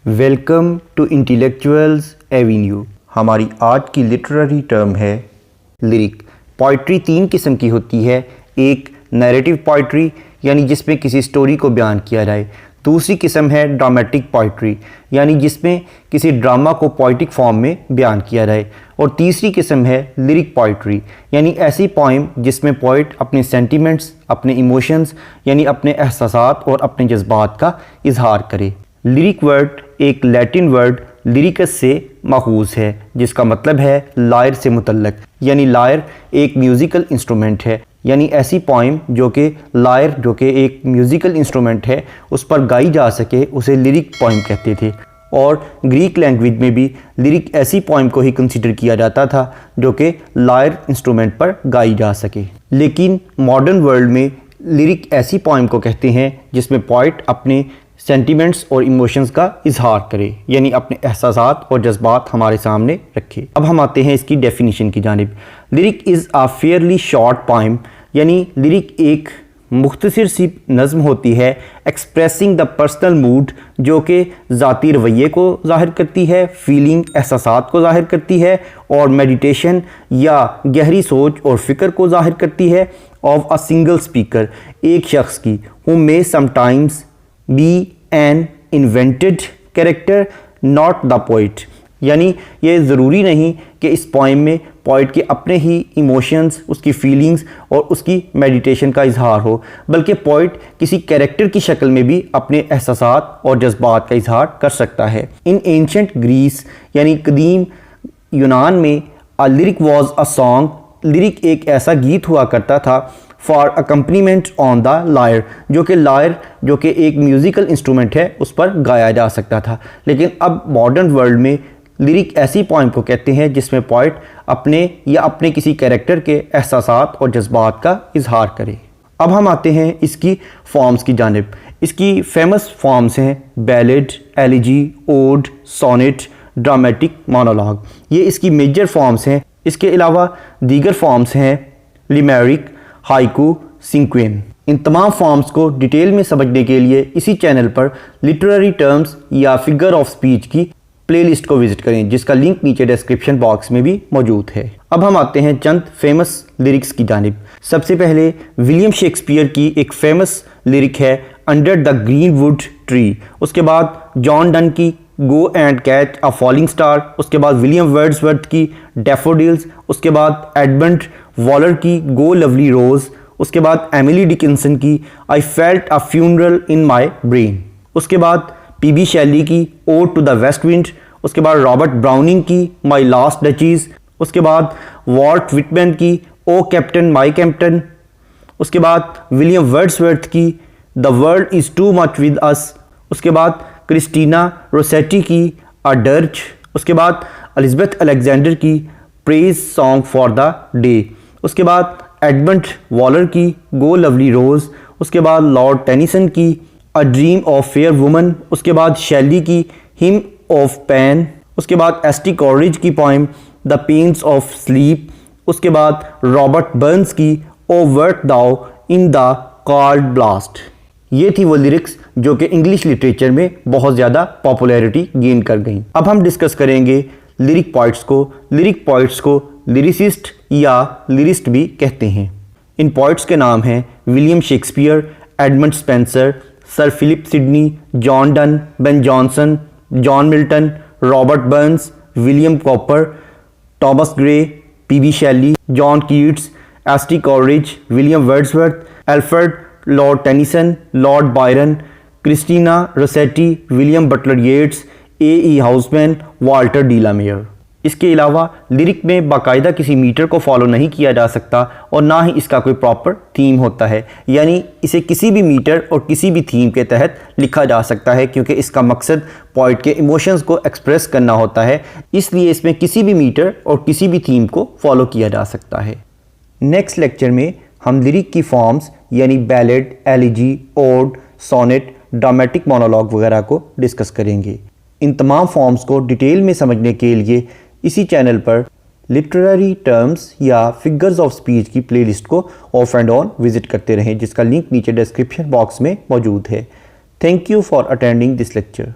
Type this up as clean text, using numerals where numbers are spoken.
Welcome to intellectuals Avenue. हमारी आज की लिटरेरी टर्म है लिरिक। पोइट्री तीन किस्म की होती है। एक नैरेटिव पोइट्री यानी जिसमें किसी स्टोरी को बयान किया जाए। दूसरी किस्म है ड्रामेटिक पोइट्री यानी जिसमें किसी ड्रामा को पोइटिक फॉर्म में बयान किया जाए। और तीसरी किस्म है लिरिक पोइट्री यानी ऐसी पोइम जिसमें पोइट अपने सेंटिमेंट्स, अपने इमोशंस यानी अपने एहसासात और अपने जज्बात का इजहार करे। लिरिक वर्ड एक लैटिन वर्ड लिरिकस से माखूज है जिसका मतलब है लायर से मुतल्लक, यानी लायर एक म्यूज़िकल इंस्ट्रूमेंट है। यानी ऐसी पोइम जो कि लायर जो कि एक म्यूज़िकल इंस्ट्रूमेंट है उस पर गाई जा सके उसे लिरिक पोइम कहते थे। और ग्रीक लैंग्वेज में भी लिरिक ऐसी पोइम को ही कंसीडर किया जाता था जो कि लायर इंस्ट्रूमेंट पर गाई जा सके। लेकिन मॉडर्न वर्ल्ड में लिरिक ऐसी पोइम को कहते हैं जिसमें पोइट अपने सेंटिमेंट्स और इमोशंस का इजहार करे, यानी अपने एहसासात और जज्बात हमारे सामने रखे। अब हम आते हैं इसकी डेफिनेशन की जानिब। Lyric is a fairly short poem, यानी लिरिक एक मुख्तसर सी नज़म होती है एक्सप्रेसिंग द पर्सनल मूड, जो कि ज़ाती रवैये को ज़ाहिर करती है, फीलिंग एहसासात को ज़ाहिर करती है और मेडिटेशन या गहरी सोच और फ़िक्र को ज़ाहिर करती है। ऑफ अ सिंगल स्पीकर, एक शख्स की, who may sometimes be an invented character not the poet, यानी ये ज़रूरी नहीं कि इस पोइम में पोइट के अपने ही इमोशंस, उसकी फीलिंग्स और उसकी मेडिटेशन का इजहार हो, बल्कि पोइट किसी कैरेक्टर की शक्ल में भी अपने एहसासात और जज्बात का इजहार कर सकता है। इन एंशंट ग्रीस यानी कदीम यूनान में a lyric was a song, lyric एक ऐसा गीत हुआ करता था for accompaniment on the lyre, lyre जो कि एक म्यूज़िकल इंस्ट्रूमेंट है उस पर गाया जा सकता था। लेकिन अब मॉडर्न वर्ल्ड में लिरिक ऐसी पोइम को कहते हैं जिसमें पोइट अपने या अपने किसी कैरेक्टर के एहसासात और जज्बात का इजहार करे। अब हम आते हैं इसकी फॉर्म्स की जानिब। इसकी फेमस फॉर्म्स हैं ballad, elegy, ode, sonnet, dramatic monologue. ये इसकी मेजर फॉर्म्स हैं। इसके अलावा दीगर फॉर्म्स हैं लिमेरिक, हाइकू, सिंक्वेन। इन तमाम फॉर्म्स को डिटेल में समझने के लिए इसी चैनल पर लिटरेरी टर्म्स या फिगर ऑफ स्पीच की प्लेलिस्ट को विजिट करें जिसका लिंक नीचे डिस्क्रिप्शन बॉक्स में भी मौजूद है। अब हम आते हैं चंद फेमस लिरिक्स की जानिब। सबसे पहले विलियम शेक्सपियर की एक फेमस लिरिक है under the green wood tree. उसके बाद जॉन डन की go and catch a falling star. उसके बाद विलियम वर्ड्सवर्थ की डैफोडिल्स। उसके बाद एडमंड वॉलर की गो लवली रोज। उसके बाद एमिली डिकिंसन की I felt a funeral in my brain. उसके बाद पीबी शैली की ode to the west wind. उसके बाद रॉबर्ट ब्राउनिंग की माई लास्ट डचीज। उसके बाद वॉल्ट विटमैन की ओ कैप्टन माई कैप्टन। उसके बाद विलियम वर्ड्सवर्थ की the world is too much with us. उसके बाद क्रिस्टीना रोसेटी की अ डर्च। उसके बाद एलिज़ाबेथ अलेक्जेंडर की praise song for the day. उसके बाद एडमंड वॉलर की गो लवली रोज। उसके बाद लॉर्ड टेनिसन की a dream of fair woman. उसके बाद शैली की हिम ऑफ पैन। उसके बाद एस टी कॉलरिज की poem the pains of sleep. उसके बाद रॉबर्ट बर्न्स की ओ वर्ट दाउ इन द कॉल्ड ब्लास्ट। ये थी वो लिरिक्स जो कि इंग्लिश लिटरेचर में बहुत ज़्यादा पॉपुलैरिटी गेन कर गई। अब हम डिस्कस करेंगे लिरिक पोइट्स को। लिरिक पोइट्स को लिरिसिस्ट या लिरिस्ट भी कहते हैं। इन पोइट्स के नाम हैं William Shakespeare, Edmund Spenser, Sir Philip Sidney, John Donne, Ben Jonson, John Milton, Robert Burns, William Cowper, Thomas Gray, P B Shelley, John Keats, S T Coleridge, William Wordsworth, Alfred Lord Tennyson, Lord Byron, Christina Rossetti, William Butler Yeats, A Housman, Walter de la Mare. इसके अलावा lyric में बाकायदा किसी metre को follow नहीं किया जा सकता और ना ही इसका कोई प्रॉपर थीम होता है, यानी इसे किसी भी मीटर और किसी भी थीम के तहत लिखा जा सकता है क्योंकि इसका मकसद पोइट के इमोशंस को एक्सप्रेस करना होता है। इसलिए इसमें किसी भी मीटर और किसी भी थीम को फॉलो किया जा सकता है। नेक्स्ट लेक्चर में हम लिरिक की फॉर्म्स यानी ballad, elegy, ode, sonnet, dramatic monologue वगैरह को डिस्कस करेंगे। इन तमाम फॉर्म्स को डिटेल में समझने के लिए इसी चैनल पर लिटरेरी टर्म्स या फिगर्स ऑफ स्पीच की प्लेलिस्ट को ऑफ एंड ऑन विजिट करते रहें जिसका लिंक नीचे डिस्क्रिप्शन बॉक्स में मौजूद है। Thank you for attending this lecture.